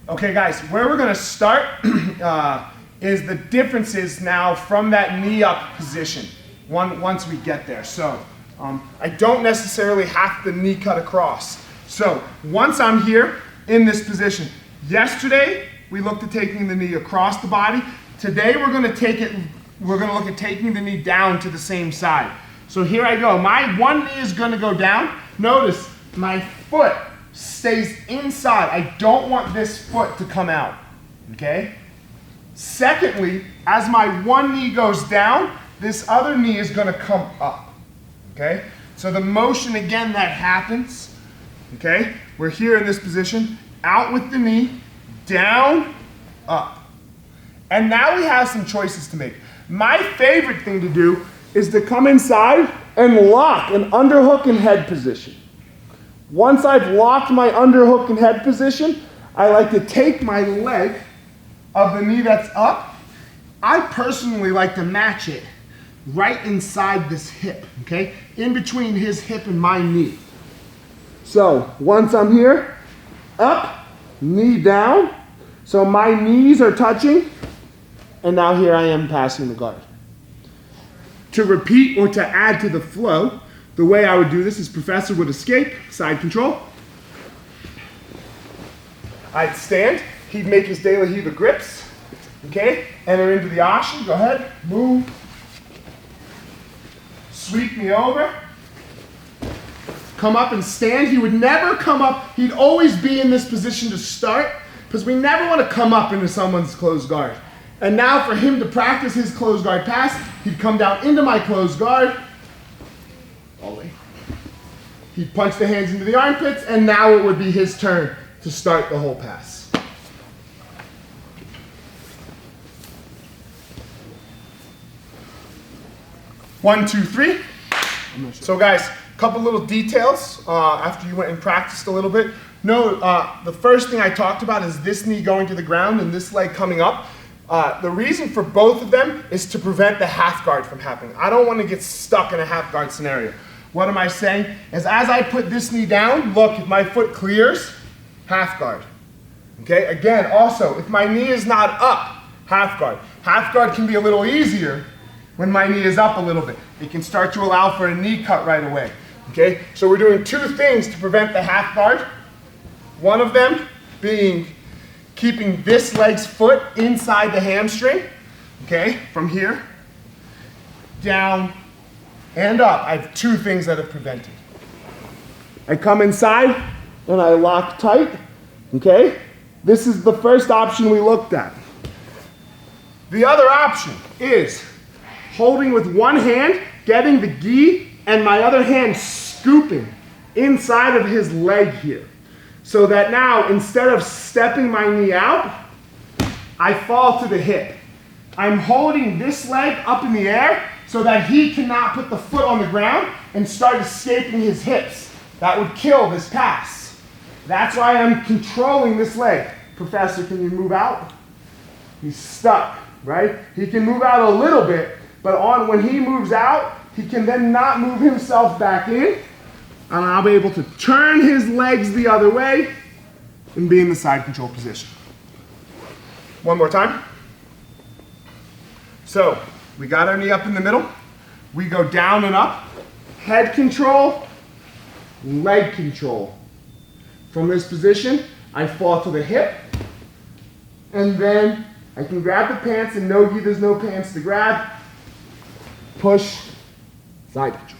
Okay guys, where we're gonna start is the differences now from that knee up position once we get there. So I don't necessarily have the knee cut across. So once I'm here in this position, yesterday we looked at taking the knee across the body. Today we're gonna look at taking the knee down to the same side. So here I go. My one knee is gonna go down. Notice my foot stays inside. I don't want this foot to come out, okay? Secondly, as my one knee goes down, this other knee is gonna come up, okay? So the motion again that happens, okay? We're here in this position, out with the knee, down, up. And now we have some choices to make. My favorite thing to do is to come inside and lock an underhook and head position. Once I've locked my underhook and head position, I like to take my leg of the knee that's up. I personally like to match it right inside this hip, okay? In between his hip and my knee. So once I'm here, up, knee down. So my knees are touching, and now here I am passing the guard. To repeat or to add to the flow, the way I would do this is Professor would escape, side control. I'd stand, he'd make his De La Riva grips, okay? Enter into the Ashi, go ahead, move. Sweep me over. Come up and stand. He would never come up, he'd always be in this position to start, because we never want to come up into someone's closed guard. And now for him to practice his closed guard pass, he'd come down into my closed guard. All the way. He'd punch the hands into the armpits, and now it would be his turn to start the whole pass. One, two, three. So guys, a couple little details after you went and practiced a little bit. The first thing I talked about is this knee going to the ground and this leg coming up. The reason for both of them is to prevent the half guard from happening. I don't want to get stuck in a half guard scenario. What am I saying? Is as I put this knee down, look, if my foot clears, half guard. Okay, again, also, if my knee is not up, half guard. Half guard can be a little easier when my knee is up a little bit. It can start to allow for a knee cut right away. Okay, so we're doing two things to prevent the half guard. One of them being keeping this leg's foot inside the hamstring, okay, from here, down, and up. I have two things that have prevented. I come inside and I lock tight, okay? This is the first option we looked at. The other option is holding with one hand, getting the gi, and my other hand scooping inside of his leg here. So that now, instead of stepping my knee out, I fall to the hip. I'm holding this leg up in the air so that he cannot put the foot on the ground and start escaping his hips. That would kill this pass. That's why I'm controlling this leg. Professor, can you move out? He's stuck, right? He can move out a little bit, but when he moves out, he can then not move himself back in, and I'll be able to turn his legs the other way and be in the side control position. One more time. So, we got our knee up in the middle. We go down and up. Head control, leg control. From this position, I fall to the hip, and then I can grab the pants, and no-gi, there's no pants to grab. Push, side control.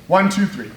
One, two, three.